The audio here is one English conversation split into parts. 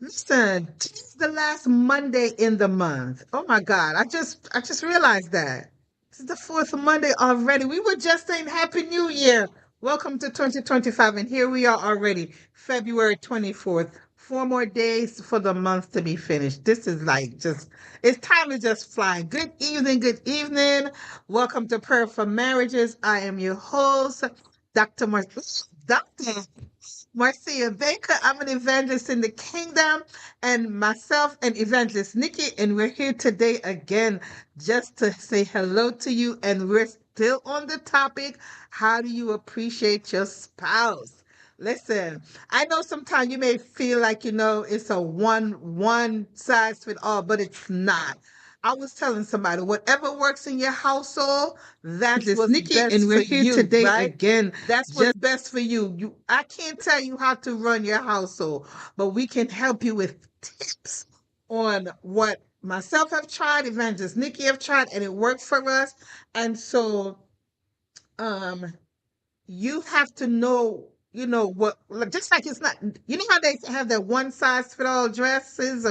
Listen, today's the last Monday in the month. Oh my God, I just realized that. This is the fourth Monday already. We were just saying Happy New Year. Welcome to 2025, and here we are already, February 24th. 4 more days for the month to be finished. This is like just, it's time to just fly. Good evening, good evening. Welcome to Prayer for Marriages. I am your host, Dr. Dr. Marcia Baker. I'm an evangelist in the kingdom, and myself and evangelist Nikki, and we're here today again just to say hello to you. And we're still on the topic, how do you appreciate your spouse? Listen, I know sometimes you may feel like it's a one size fit all, but it's not. I was telling somebody, whatever works in your household, that's That's what's what's Nikki, best and we're for here you, today right? again. That's what's Just best for you. I can't tell you how to run your household, but we can help you with tips on what myself have tried, Evangelist Nikki have tried, and it worked for us. And so, um, you have to know, what, like, just like it's not, how they have that one size fit all dresses,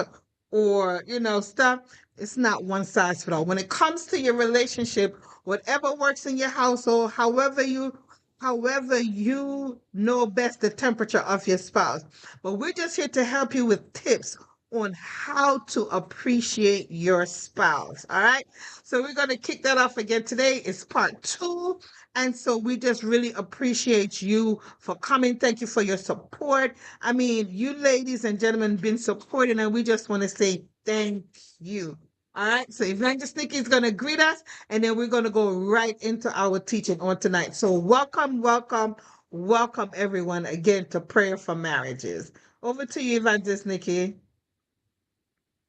or stuff. It's not one size fit all. When it comes to your relationship, whatever works in your household, however you know best the temperature of your spouse. But we're just here to help you with tips on how to appreciate your spouse. All right. So we're going to kick that off again. Today is part two, and so we just really appreciate you for coming. Thank you for your support. I mean, you ladies and gentlemen been supporting, and we just want to say thank you. All right. So Evangelist Nikki is going to greet us, and then we're going to go right into our teaching on tonight. So welcome, welcome, welcome everyone again to Prayer for Marriages. Over to you, Evangelist Nikki.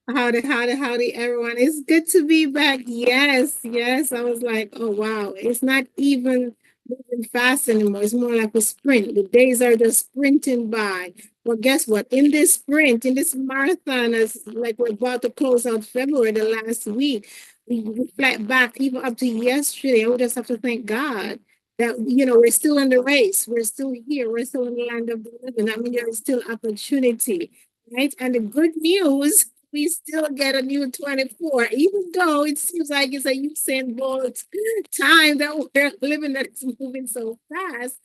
Howdy, howdy, howdy, everyone. It's good to be back. Yes, yes. I was like, oh, wow. It's not even moving fast anymore. It's more like a sprint. The days are just sprinting by. Well, guess what? In this sprint, in this marathon, as like we're about to close out February, the last week, we reflect back even up to yesterday. And we just have to thank God that, we're still in the race. We're still here. We're still in the land of the living. I mean, there is still opportunity, right? And the good news, we still get a new 24, even though it seems like it's a Usain Bolt time that we're living that is moving so fast.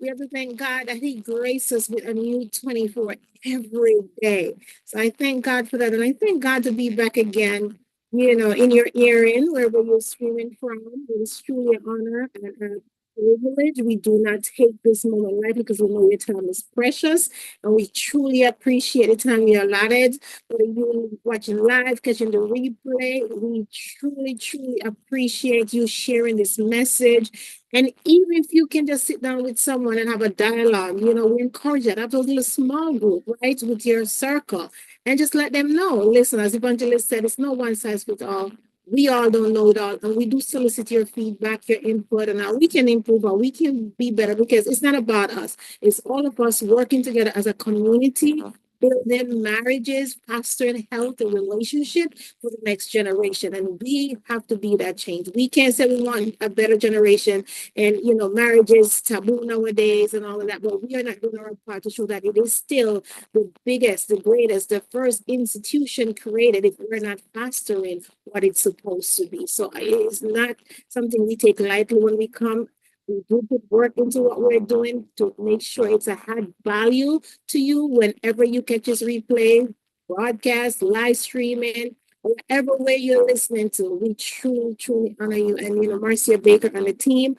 We have to thank God that He graces us with a new 24 every day. So I thank God for that. And I thank God to be back again, in your earring, wherever you're streaming from. It is truly an honor and a privilege. We do not take this moment lightly because we know your time is precious and we truly appreciate the time you allotted, whether you watching live, catching the replay. We truly, truly appreciate you sharing this message. And even if you can just sit down with someone and have a dialogue, we encourage that. Have a little small group, right, with your circle, and just let them know. Listen, as Evangelist said, it's no one size fits all. We all don't know it all, and we do solicit your feedback, your input, and how we can improve or we can be better because it's not about us. It's all of us working together as a community, building marriages, fostering health and relationship for the next generation. And we have to be that change. We can't say we want a better generation and, marriage is taboo nowadays and all of that, but we are not doing our part to show that it is still the biggest, the greatest, the first institution created if we're not fostering what it's supposed to be. So it is not something we take lightly when we come. We do put work into what we're doing to make sure it's a high value to you whenever you catch this replay, broadcast, live streaming, whatever way you're listening to. We truly, truly honor you. And, Marcia Baker and the team,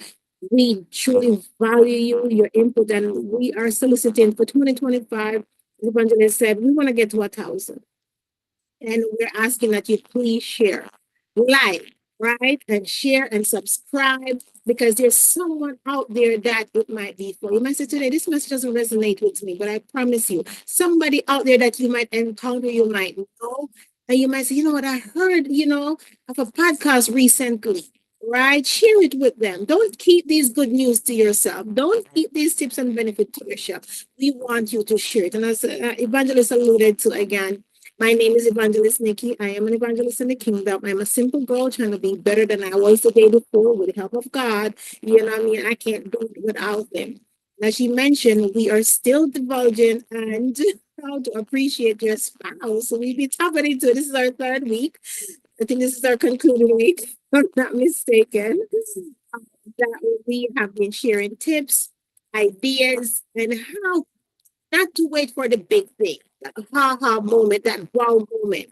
we truly value you, your input, and we are soliciting for 2025. The evangelist said, we want to get to 1,000. And we're asking that you please share, like, right? And share and subscribe because there's someone out there that it might be for. You might say today, this message doesn't resonate with me, but I promise you, somebody out there that you might encounter, you might know. And you might say, you know what, I heard, of a podcast recently. Right? Share it with them. Don't keep these good news to yourself. Don't keep these tips and benefits to yourself. We want you to share it. And as Evangelist alluded to again, my name is Evangelist Nikki. I am an evangelist in the kingdom. I'm a simple girl trying to be better than I was the day before with the help of God. You know what I mean? I can't do it without them. As she mentioned, we are still divulging and how to appreciate your spouse. So we've been tapping into it. This is our third week. I think this is our concluding week, if I'm not mistaken. That we have been sharing tips, ideas, and how not to wait for the big thing, that ha moment, that wow moment.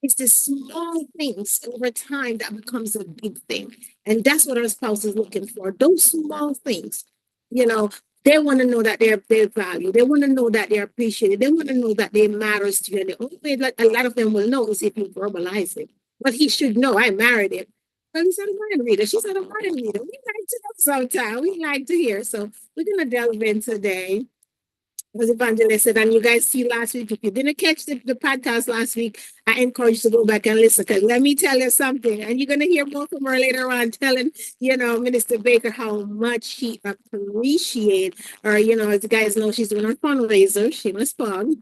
It's the small things over time that becomes a big thing. And that's what our spouse is looking for. Those small things. You know, they want to know that they're valued. They want to know that they're appreciated. They want to know that they matters to you. And the only way that a lot of them will know is if you verbalize it. But he should know I married him. Well, he's not a mind reader. She's not a mind reader. We like to know sometimes. We like to hear. So we're gonna delve in today was Evangelist said, and you guys see last week, if you didn't catch the podcast last week, I encourage you to go back and listen. Because let me tell you something, and you're going to hear more from her later on, telling, Minister Baker how much she appreciate her. As you guys know, she's doing her fundraiser. She was fun.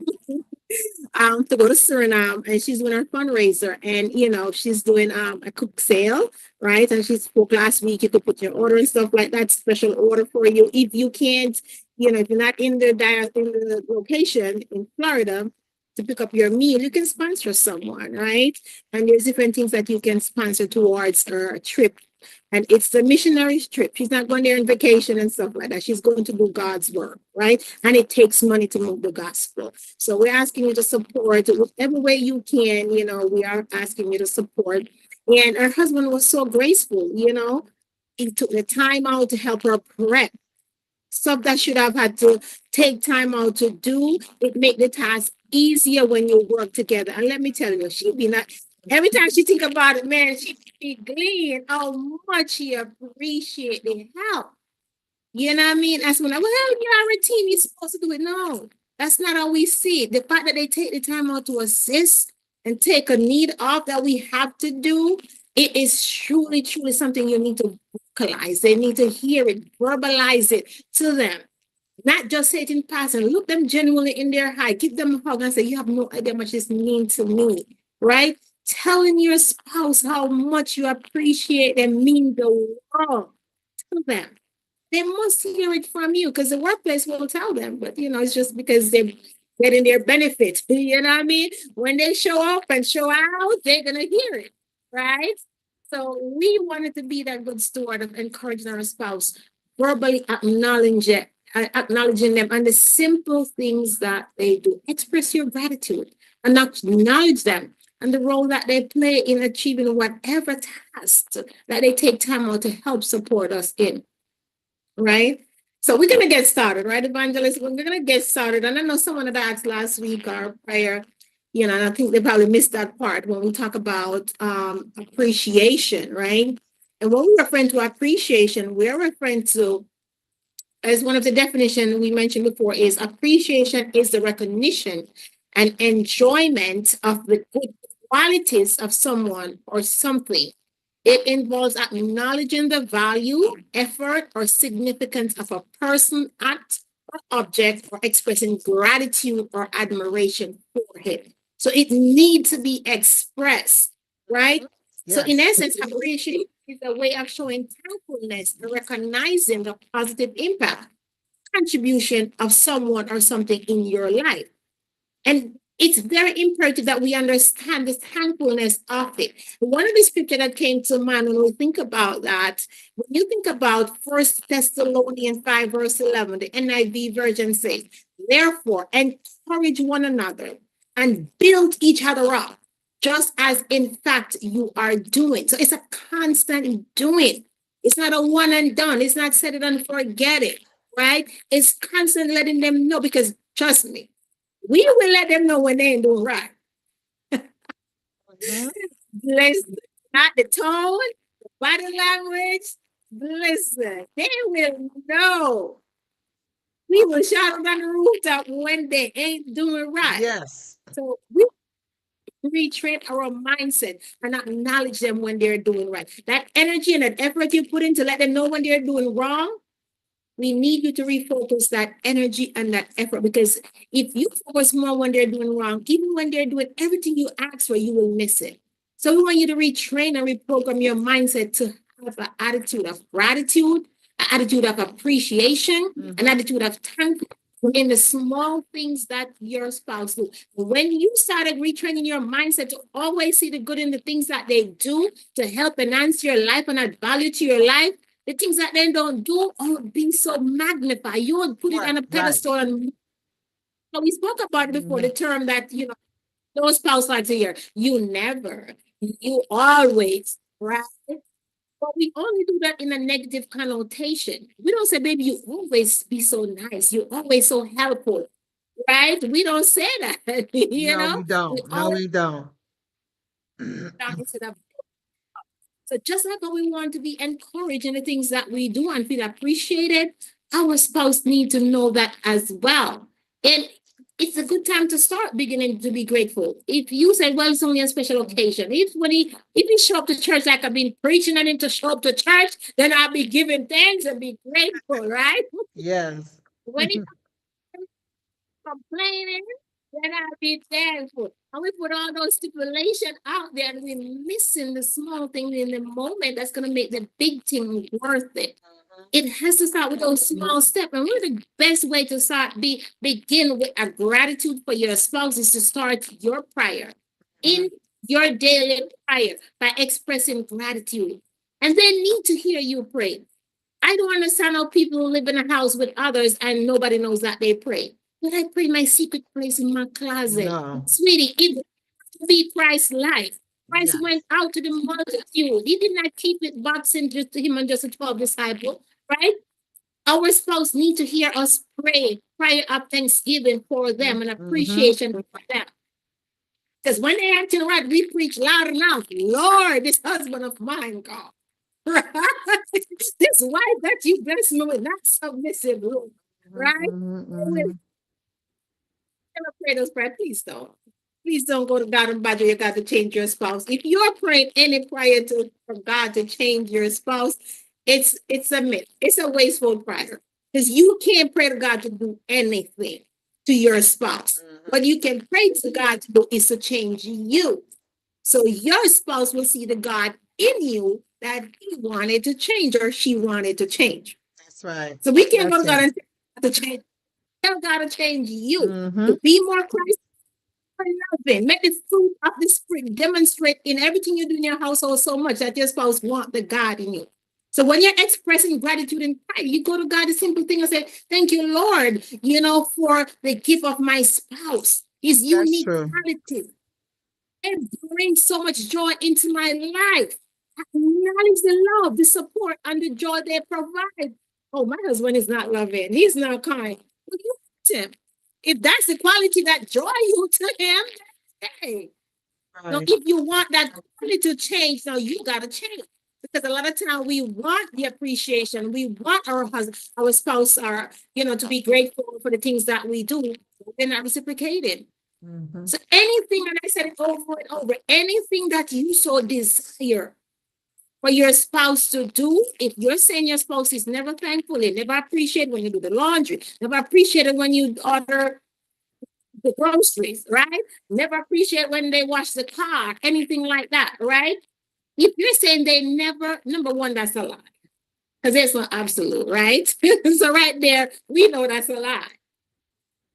To go to Suriname, and she's doing her fundraiser, and she's doing a cook sale, right? And she spoke last week. You could put your order and stuff like that, special order for you. If you can't, if you're not in the location in Florida to pick up your meal, you can sponsor someone, right? And there's different things that you can sponsor towards her trip. And it's the missionary trip. She's not going there on vacation and stuff like that. She's going to do God's work, right? And it takes money to move the gospel. So we're asking you to support whatever way you can. We are asking you to support. And her husband was so graceful, he took the time out to help her prep stuff that should have had to take time out to do. It make the task easier when you work together. And let me tell you, she be not every time she think about it, man, she be gleaning how much she appreciate the help. You know what I mean? That's when you're a team, you're supposed to do it. No, that's not how we see it. The fact that they take the time out to assist and take a need off that we have to do, it is truly, truly something you need to vocalize. They need to hear it, verbalize it to them. Not just say it in passing. Look them genuinely in their eye. Give them a hug and say, you have no idea how much this means to me, right? Telling your spouse how much you appreciate them mean the world to them. They must hear it from you because the workplace will tell them. But, it's just because they're getting their benefit. You know what I mean? When they show up and show out, they're going to hear it, right? So we wanted to be that good steward of encouraging our spouse, verbally acknowledging them and the simple things that they do. Express your gratitude and acknowledge them and the role that they play in achieving whatever task that they take time out to help support us in. Right? So we're going to get started, right, Evangelist? We're going to get started. And I know someone had asked last week or prior, and I think they probably missed that part when we talk about appreciation, right? And when we're referring to appreciation, we're referring to, as one of the definitions we mentioned before, is appreciation is the recognition and enjoyment of the good qualities of someone or something. It involves acknowledging the value, effort, or significance of a person, act, or object, or expressing gratitude or admiration for it. So it needs to be expressed, right? Yes. So in essence, appreciation is a way of showing thankfulness and recognizing the positive impact, contribution of someone or something in your life. And it's very imperative that we understand the thankfulness of it. One of the scripture that came to mind when we think about that, when you think about 1 Thessalonians 5, verse 11, the NIV version says, therefore, encourage one another and build each other up, just as in fact you are doing. So it's a constant doing. It's not a one and done. It's not set it and forget it, right? It's constant letting them know, because trust me, we will let them know when they ain't doing right. Listen, not the tone, the body language. Listen, they will know. We will shout them on the rooftop when they ain't doing right. Yes. So we retrain our mindset and acknowledge them when they're doing right. That energy and that effort you put in to let them know when they're doing wrong, we need you to refocus that energy and that effort, because if you focus more when they're doing wrong, even when they're doing everything you ask for, you will miss it. So we want you to retrain and reprogram your mindset to have an attitude of gratitude, an attitude of appreciation, an attitude of thankfulness in the small things that your spouse do. When you started retraining your mindset to always see the good in the things that they do to help enhance your life and add value to your life, the things that they don't do will be so magnified. You would put it on a Right. Right. pedestal. And we spoke about it before, Mhm. the term that, those spouse likes to hear. You never, you always, right? But we only do that in a negative connotation. We don't say, baby, you always be so nice. You're always so helpful, right? We don't say that, No, we We don't. No, always we don't. down instead of. So just like how we want to be encouraged in the things that we do and feel appreciated, our spouse need to know that as well. And it's a good time to start beginning to be grateful. If you say, well, it's only a special occasion. If he show up to church like I've been preaching and him to show up to church, then I'll be giving thanks and be grateful, right? Yes. When he complaining, then I'll be thankful. And we put all those stipulations out there and we're missing the small thing in the moment that's going to make the big thing worth it. It has to start with those small steps. And one of the best way to begin with a gratitude for your spouse is to start your prayer in your daily prayer by expressing gratitude. And they need to hear you pray. I don't understand how people live in a house with others and nobody knows that they pray. But I pray my secret place in my closet. No. Sweetie, it be Christ's life. Christ Yes. went out to the multitude. He did not keep it boxing just to him and just the 12 disciples, right? Our spouse need to hear us pray, prayer of thanksgiving for them and Mm-hmm. appreciation for them. Because when they acting right, we preach loud enough. Lord, this husband of mine, God. Right? This wife that you bless me with, not submissive, Lord. Right? Mm-hmm. Never pray those prayers. Please don't. Please don't go to God and bother you got to change your spouse. If you're praying any prayer for God to change your spouse, it's a myth. It's a wasteful prayer. Because you can't pray to God to do anything to your spouse. What you can pray to God to do is to change you. So your spouse will see the God in you that he wanted to change or she wanted to change. That's right. So we can't go That's to God it. and to change. Tell God to change you Mm-hmm. to be more Christ loving. Make the fruit of the spirit demonstrate in everything you do in your household so much that your spouse want the God in you. So when you're expressing gratitude and pride, you go to God a simple thing and say, thank you, Lord, for the gift of my spouse, his That's unique true. qualities. It brings so much joy into my life. Acknowledge the love, the support, and the joy they provide. Oh, my husband is not loving. He's not kind. Well, you hurt him. If that's the quality that draw you to him, hey. Now, Right. if you want that quality to change, now you gotta change. Because a lot of time we want the appreciation, we want our husband, our spouse, to be grateful for the things that we do. They're not reciprocated. Mm-hmm. So anything, and I said it over and over, anything that you so desire for your spouse to do, if you're saying your spouse is never thankful, they never appreciate when you do the laundry, never appreciate it when you order the groceries, right? Never appreciate when they wash the car, anything like that, right? If you're saying they never, number one, that's a lie. Because it's not absolute, right? So right there, we know that's a lie.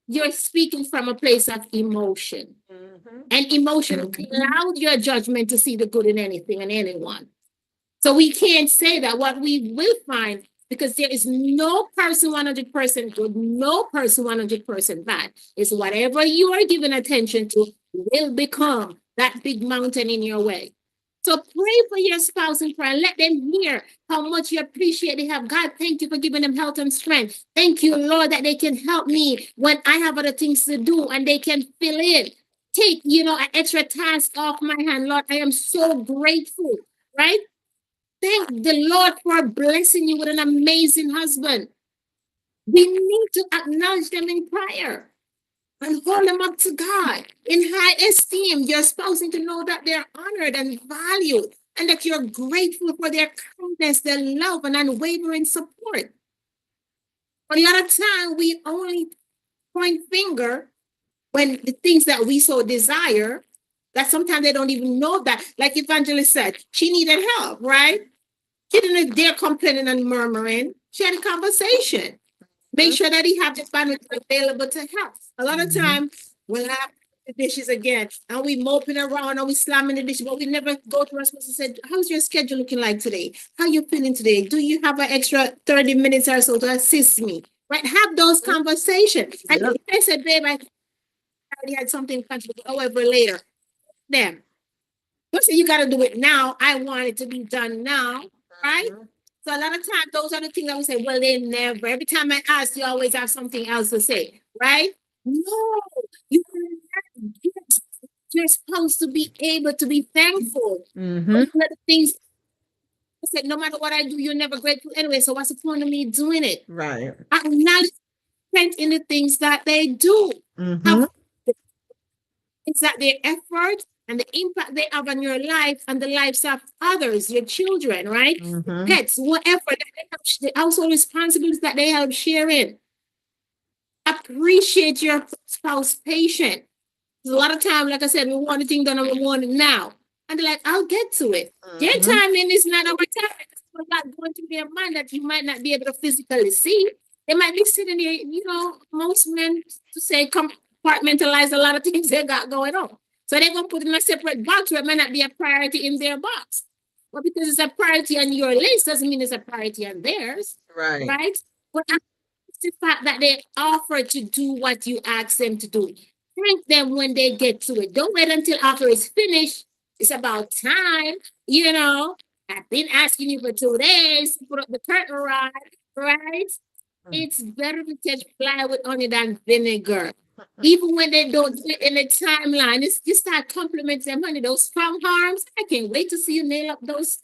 You're speaking from a place of emotion. Mm-hmm. And emotion cloud your judgment to see the good in anything and anyone. So we can't say that. What we will find, because there is no person 100% good, no person 100% bad, is whatever you are giving attention to will become that big mountain in your way. So pray for your spouse in prayer. Let them hear how much you appreciate they have. God, thank you for giving them health and strength. Thank you, Lord, that they can help me when I have other things to do and they can fill in. Take, an extra task off my hand. Lord, I am so grateful, right? Thank the Lord for blessing you with an amazing husband. We need to acknowledge them in prayer and hold them up to God in high esteem. Your spouse need to know that they're honored and valued and that you're grateful for their kindness, their love, and unwavering support. But a lot of time we only point finger when the things that we so desire, that sometimes they don't even know that. Like Evangelist said, she needed help, right? She didn't dare complaining and murmuring. She had a conversation. Make sure that he have the bandwidth available to help. A lot of Mhm. time we'll have the dishes again and we moping around and we slamming the dishes, but we never go to our spouse and say, how's your schedule looking like today? How you feeling today? Do you have an extra 30 minutes or so to assist me? Right? Have those conversations. And Yep. if I said, babe, I already had something comfortable, however, later. Then don't say you gotta do it now. I want it to be done now, right? Mhm. So a lot of times those are the things that we say, well, they never. Every time I ask, you always have something else to say, right? No, you you're supposed to be able to be thankful. Mhm. One of the things I said, no matter what I do, you're never grateful anyway. So what's the point of me doing it? Right. Acknowledge strength in the things that they do. Mhm. Have It's that their effort and the impact they have on your life and the lives of others, your children, right? Mhm. Pets, whatever, that they have, the household responsibilities that they help sharing. Appreciate your spouse patient. A lot of time, like I said, we want the thing done and we want it now. And they're like, I'll get to it. Their Mhm. timing is not our time. It's a lot going through their mind that you might not be able to physically see. They might be sitting there, most men to say compartmentalize a lot of things they got going on. So they're gonna put in a separate box where it might not be a priority in their box. Well, because it's a priority on your list doesn't mean it's a priority on theirs, Right. right? But it's the fact that they offer to do what you ask them to do. Thank them when they get to it. Don't wait until after it's finished. It's about time, you know. I've been asking you for 2 days to put up the curtain rod, right? It's better to touch plywood on it than vinegar. Even when they don't fit in the timeline, it's just start complimenting them, honey. Those strong arms, I can't wait to see you nail up those,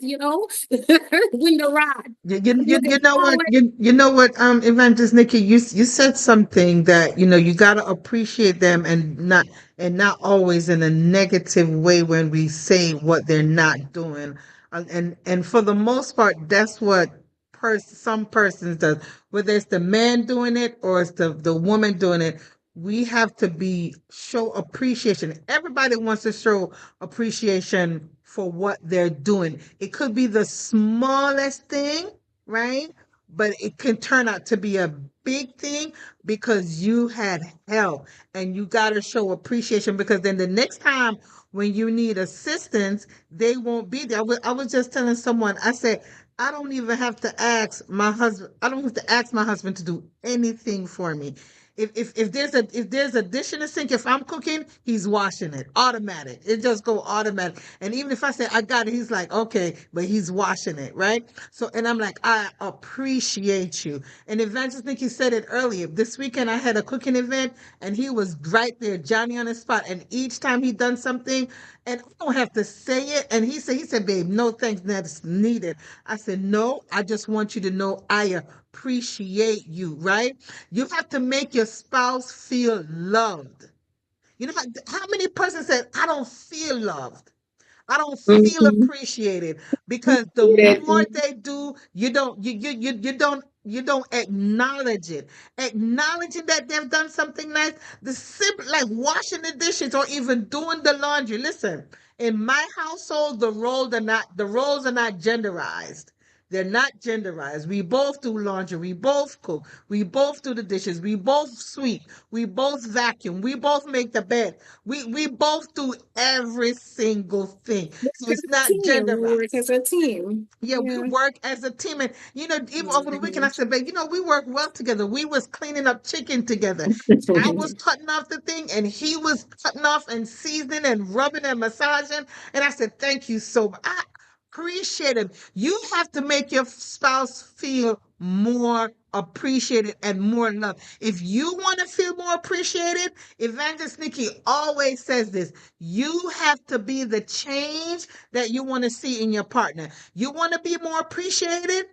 window rod. I'm You looking know what forward. you know what Evangelist Nikki, you said something that you got to appreciate them, and not always in a negative way when we say what they're not doing. And for the most part, that's what some persons does, whether it's the man doing it or it's the woman doing it. We have to be show appreciation. Everybody wants to show appreciation for what they're doing. It could be the smallest thing, right? But it can turn out to be a big thing because you had help, and you got to show appreciation, because then the next time when you need assistance, they won't be there. I was just telling someone, I said, I don't even have to ask my husband. I don't have to ask my husband to do anything for me. If there's a dish in the sink, if I'm cooking, he's washing it. Automatic. It just go automatic. And even if I say I got it, he's like, okay, but he's washing it, right? So, and I'm like, I appreciate you. And Evangelist Nikki said it earlier. This weekend I had a cooking event, and he was right there, Johnny on the spot. And each time he done something, and I don't have to say it. And he said, babe, no thanks, that's needed. I said, no, I just want you to know I appreciate you, right? You have to make your spouse feel loved. You know how many persons said, I don't feel loved. I don't feel Mhm. appreciated, because the Yeah. more they do, you don't acknowledge it. Acknowledging that they've done something nice, the simple, like washing the dishes or even doing the laundry. Listen, in my household, the roles are not genderized. They're not genderized. We both do laundry. We both cook. We both do the dishes. We both sweep. We both vacuum. We both make the bed. We both do every single thing. So As it's a not team, we work genderized. as a team. Yeah, we Yeah. work as a team. And even over the weekend, I Mhm. said, babe, we work well together. We was cleaning up chicken together. I was cutting off the thing, and he was cutting off and seasoning and rubbing and massaging. And I said, thank you so much. I appreciate it. You have to make your spouse feel more appreciated and more loved. If you want to feel more appreciated, Evangelist Nikki always says this: you have to be the change that you want to see in your partner. You want to be more appreciated?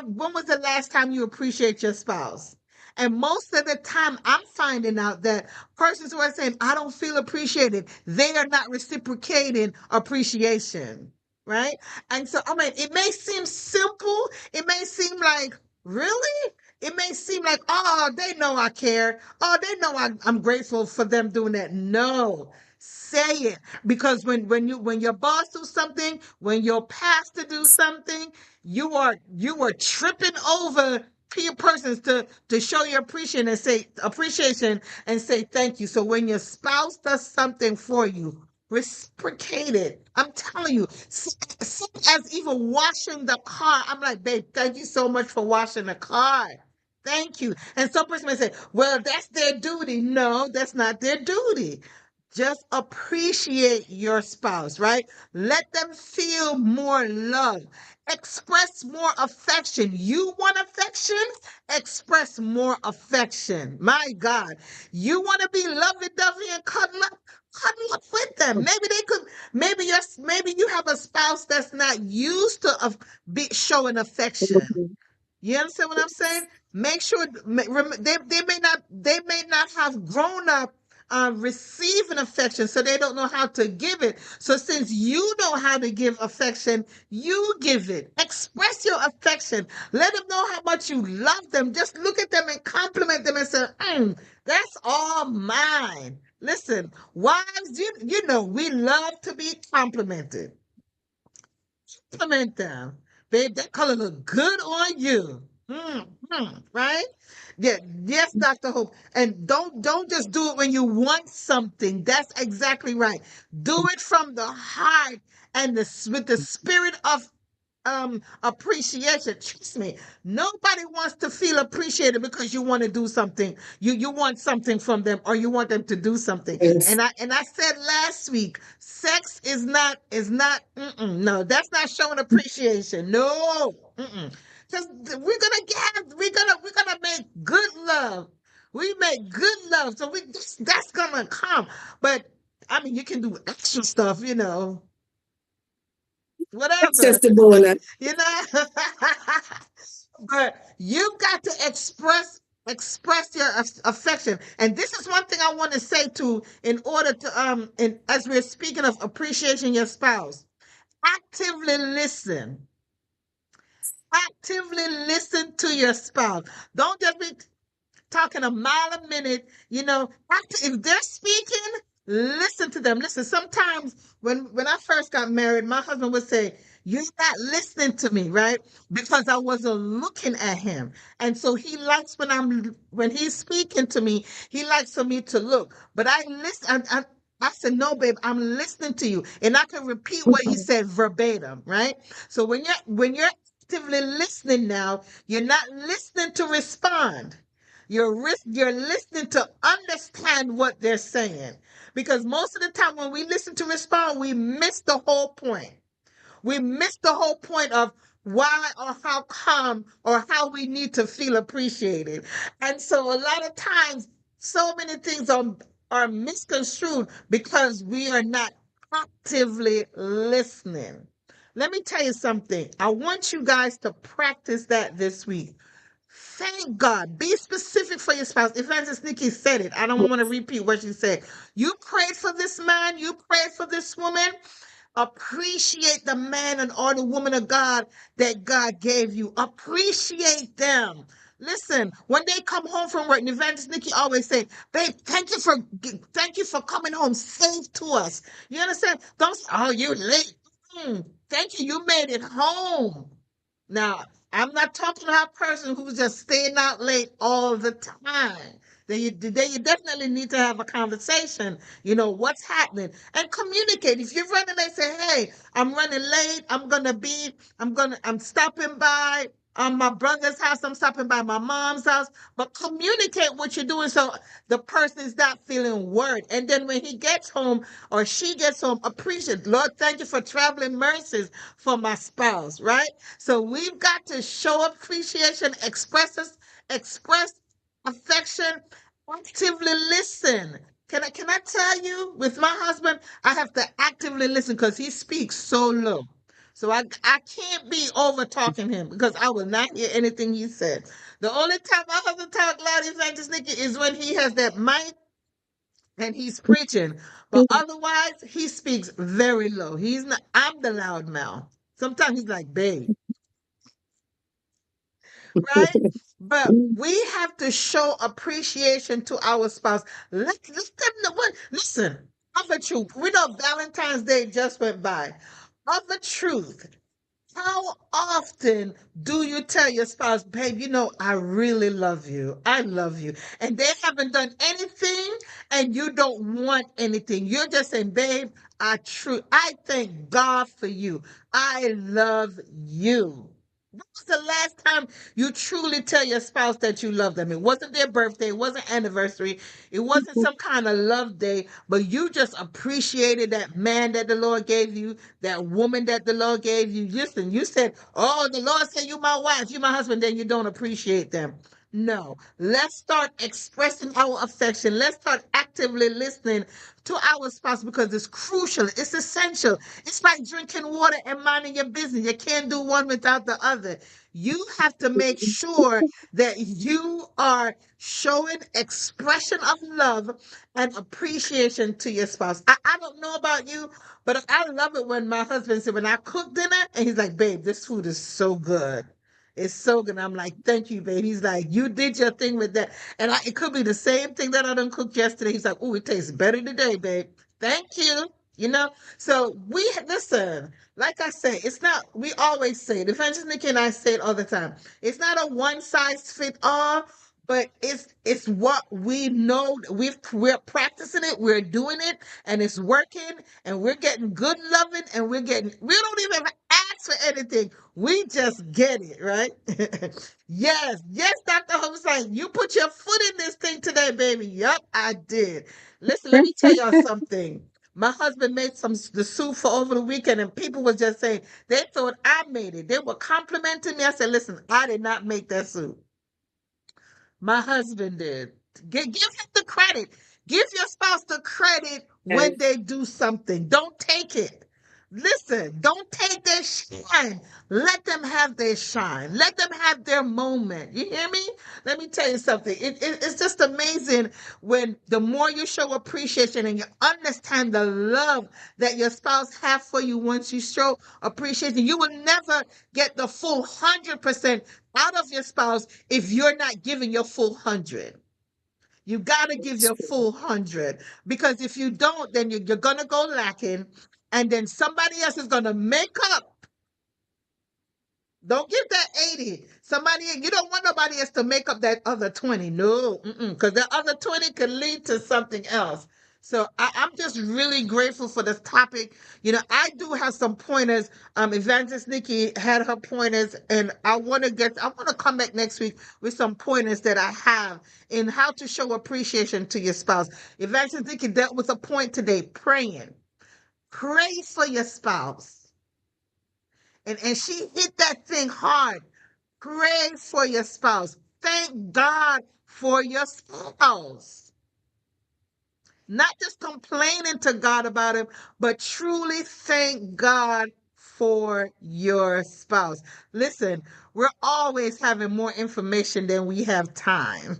When was the last time you appreciate your spouse? And most of the time, I'm finding out that persons who are saying, I don't feel appreciated, they are not reciprocating appreciation. Right? And so, I mean, it may seem simple. It may seem like, really? It may seem like, oh, they know I care. Oh, they know I'm grateful for them doing that. No, say it. Because when your boss do something, when your pastor do something, you are tripping over persons to show your appreciation and say thank you. So when your spouse does something for you, reciprocate it. I'm telling you, simple as even washing the car. I'm like, babe, thank you so much for washing the car. Thank you. And some person may say, well, that's their duty. No, that's not their duty. Just appreciate your spouse, right? Let them feel more love. Express more affection. You want affection? Express more affection. My God. You want to be lovey-dovey and cuddle up with them. Maybe they could, maybe you have a spouse that's not used to be showing affection. You understand what I'm saying? Make sure they may not have grown up receiving affection, so they don't know how to give it. So since you know how to give affection, you give it. Express your affection. Let them know how much you love them. Just look at them and compliment them and say, "That's all mine." Listen, wives, you know we love to be complimented. Compliment them. Babe, that color look good on you. Right? Yeah, yes, Dr. Hope. And don't just do it when you want something. That's exactly right. Do it from the heart and with the spirit of appreciation. Trust me, nobody wants to feel appreciated because you want to do something. You want something from them, or you want them to do something. Yes. And I said last week, sex is not no, that's not showing appreciation. No. Because we're gonna make good love. We make good love. So that's gonna come. But I mean, you can do extra stuff, Access whatever. the bonus. You know, but you got to express your affection. And this is one thing I want to say too, in order to and as we're speaking of appreciating your spouse, actively listen. Actively listen to your spouse. Don't just be talking a mile a minute. If they're speaking, listen to them. Listen, sometimes when I first got married, my husband would say, "You're not listening to me, right?" Because I wasn't looking at him. And so he likes when he's speaking to me, he likes for me to look. But I listen. I said, "No, babe, I'm listening to you," and I can repeat what he said verbatim, right? So when you're actively listening now, you're not listening to respond. You're listening to understand what they're saying. Because most of the time when we listen to respond, we miss the whole point. We miss the whole point of why or how come or how we need to feel appreciated. And so a lot of times, so many things are misconstrued because we are not actively listening. Let me tell you something. I want you guys to practice that this week. Thank God. Be specific for your spouse. Evangelist Nikki said it. I don't want to repeat what she said. You prayed for this man. You prayed for this woman. Appreciate the man and or the woman of God that God gave you. Appreciate them. Listen, when they come home from work, and Evangelist Nikki always say, "Babe, thank you for coming home safe to us." You understand? Don't say, "Oh, you late." Thank you. You made it home. Now, I'm not talking about a person who's just staying out late all the time. Then you definitely need to have a conversation. What's happening and communicate. If you're running late, say, "Hey, I'm running late. I'm stopping by my brother's house. I'm stopping by my mom's house." But communicate what you're doing so the person is not feeling worried. And then when he gets home or she gets home, appreciate. Lord, thank you for traveling mercies for my spouse, right? So we've got to show appreciation, express affection, actively listen. Can I tell you, with my husband, I have to actively listen because he speaks so low. So I can't be over talking him because I will not hear anything he said. The only time my husband talk loud, Evangelist Nikki, is when he has that mic and he's preaching. But otherwise, he speaks very low. He's not. I'm the loud mouth. Sometimes he's like, "Babe," right? But we have to show appreciation to our spouse. Let them know what. Listen, of the truth. We know Valentine's Day just went by. Of the truth. How often do you tell your spouse, babe, I really love you. I love you. And they haven't done anything and you don't want anything. You're just saying, babe, I thank God for you. I love you. When was the last time you truly tell your spouse that you love them? It wasn't their birthday, it wasn't anniversary, it wasn't some kind of love day, but you just appreciated that man that the Lord gave you, that woman that the Lord gave you. Listen, you said, oh, the Lord said you my wife, you my husband, then you don't appreciate them. No, let's start expressing our affection. Let's start actively listening to our spouse because it's crucial. It's essential. It's like drinking water and minding your business. You can't do one without the other. You have to make sure that you are showing expression of love and appreciation to your spouse. I don't know about you, but I love it when my husband said, when I cook dinner, and he's like, babe, this food is so good. It's so good. I'm like, thank you, babe. He's like, you did your thing with that. And it could be the same thing that I done cooked yesterday. He's like, oh, it tastes better today, babe. Thank you. So listen, like I say, it's not, we always say it. Evangelist Nikki and I say it all the time. It's not a one size fit all, but it's what we know. We're practicing it, we're doing it, and it's working, and we're getting good loving, and we don't even ask for anything. We just get it, right? Yes, Dr. Homestein, you put your foot in this thing today, baby. Yup, I did. Listen, let me tell y'all something. My husband made the soup for over the weekend, and people was just saying they thought I made it. They were complimenting me. I said, "Listen, I did not make that soup. My husband did. Give him the credit. Give your spouse the credit when Yes. they do something. Don't take it. Listen, don't take their shine. Let them have their shine. Let them have their moment. You hear me? Let me tell you something. It's just amazing when the more you show appreciation and you understand the love that your spouse have for you. Once you show appreciation, you will never get the full 100% out of your spouse if you're not giving your full 100. You got to give That's your true. full 100 because if you don't, then you're going to go lacking, and then somebody else is going to make up. Don't give that 80. You don't want nobody else to make up that other 20. No, because that other 20 could lead to something else. So I'm just really grateful for this topic. I do have some pointers. Evangelist Nikki had her pointers, and I want to come back next week with some pointers that I have in how to show appreciation to your spouse. Evangelist Nikki dealt with a point today, praying. Pray for your spouse. And she hit that thing hard. Pray for your spouse. Thank God for your spouse. Not just complaining to God about him, but truly thank God for your spouse. Listen, we're always having more information than we have time.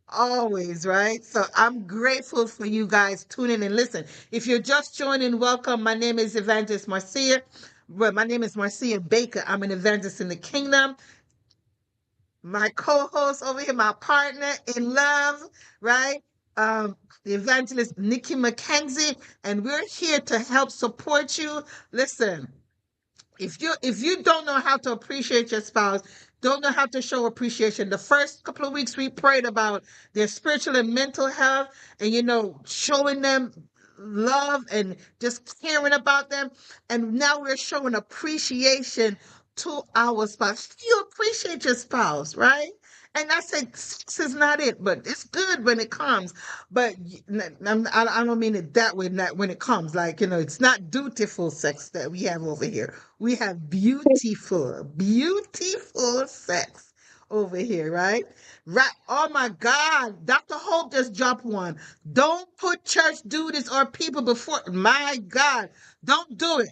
Always, right? So I'm grateful for you guys tuning in. Listen, if you're just joining, welcome. My name is Evangelist Marcia. Well, my name is Marcia Baker. I'm an evangelist in the kingdom. My co-host over here, my partner in love, right? The evangelist Nikki McKenzie, and we're here to help support you. Listen, if you don't know how to appreciate your spouse, don't know how to show appreciation, the first couple of weeks we prayed about their spiritual and mental health, and showing them love and just caring about them, and now we're showing appreciation to our spouse. You appreciate your spouse, right? And I said sex is not it, but it's good when it comes. But I don't mean it that way. Not when it comes, like it's not dutiful sex that we have over here. We have beautiful, beautiful sex over here, right? Right. Oh my God. Dr. Hope just dropped one. Don't put church duties or people before. My God. Don't do it.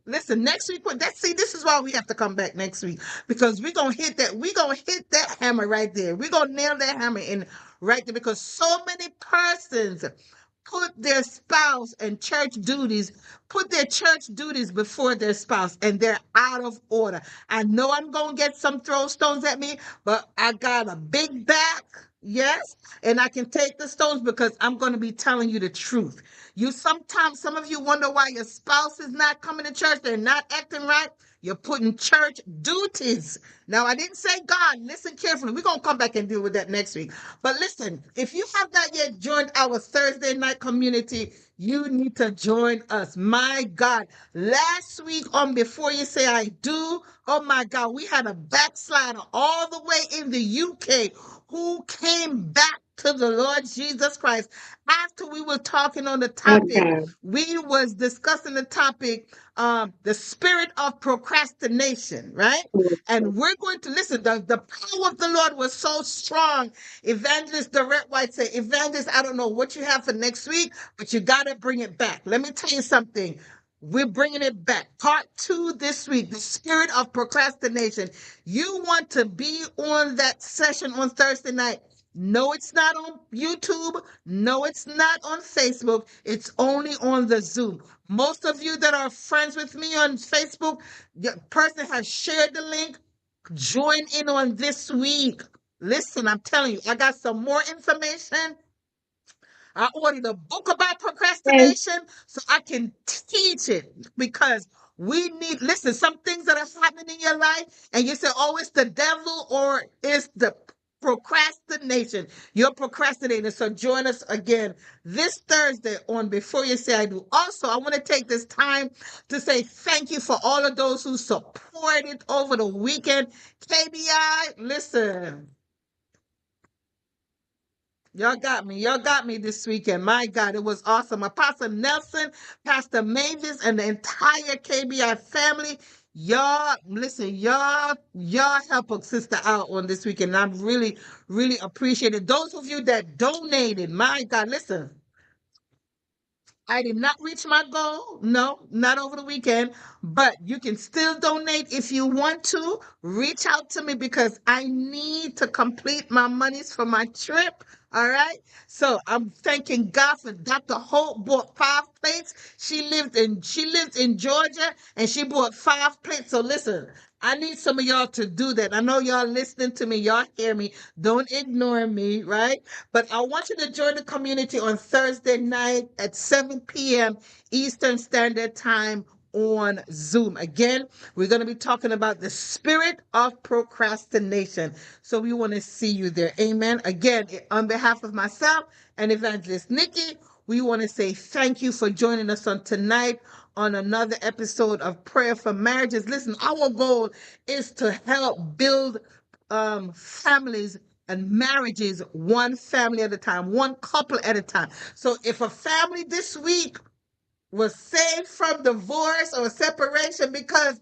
Listen, next week, see, this is why we have to come back next week because we're gonna hit that hammer right there. We're gonna nail that hammer in right there because so many persons put their church duties before their spouse, and they're out of order. I know I'm gonna get some throw stones at me, but I got a big back, yes, and I can take the stones because I'm gonna be telling you the truth. Some of you wonder why your spouse is not coming to church, they're not acting right. You're putting church duties. Now, I didn't say God. Listen carefully. We're going to come back and deal with that next week. But listen, if you have not yet joined our Thursday night community, you need to join us. My God, last week on Before You Say I Do, oh my God, we had a backslider all the way in the UK who came back to the Lord Jesus Christ. After we were talking on the topic, Okay. we was discussing the topic, the spirit of procrastination, right? And we're going to listen. The power of the Lord was so strong. Evangelist Dorette White said, Evangelist, I don't know what you have for next week, but you got to bring it back. Let me tell you something. We're bringing it back. Part 2 this week, the spirit of procrastination. You want to be on that session on Thursday night. No, it's not on YouTube. No, it's not on Facebook. It's only on the Zoom. Most of you that are friends with me on Facebook, the person has shared the link. Join in on this week. Listen, I'm telling you, I got some more information. I ordered a book about Yes. procrastination so I can teach it because we need, listen, some things that are happening in your life, and you say, oh, it's the devil or it's the procrastination. You're procrastinating. So join us again this Thursday on Before You Say I Do. Also, I want to take this time to say thank you for all of those who supported over the weekend. KBI, listen. Y'all got me. Y'all got me this weekend. My God, it was awesome. Apostle Nelson, Pastor Mavis, and the entire KBI family. Y'all, listen, y'all help a sister out on this weekend. I'm really, really appreciated. Those of you that donated, my God, listen. I did not reach my goal. No, not over the weekend, but you can still donate if you want to. Reach out to me because I need to complete my monies for my trip. All right. So I'm thanking God for Dr. Holt bought 5 plates. She lives in Georgia and she bought 5 plates. So listen, I need some of y'all to do that. I know y'all listening to me, y'all hear me. Don't ignore me, right? But I want you to join the community on Thursday night at 7 p.m. Eastern Standard Time on Zoom. Again, we're going to be talking about the spirit of procrastination. So we want to see you there. Amen. Again, on behalf of myself and Evangelist Nikki, we want to say thank you for joining us on tonight on another episode of Prayer for Marriages. Listen, our goal is to help build families and marriages one family at a time, one couple at a time. So if a family this week was saved from divorce or separation because,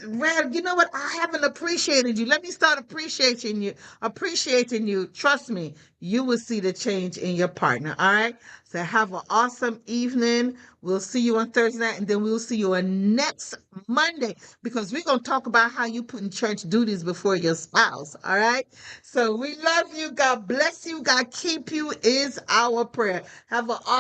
Rand, you know what? I haven't appreciated you. Let me start appreciating you. Appreciating you. Trust me, you will see the change in your partner. All right. So have an awesome evening. We'll see you on Thursday night, and then we'll see you on next Monday because we're gonna talk about how you put in church duties before your spouse. All right. So we love you. God bless you. God keep you is our prayer. Have an awesome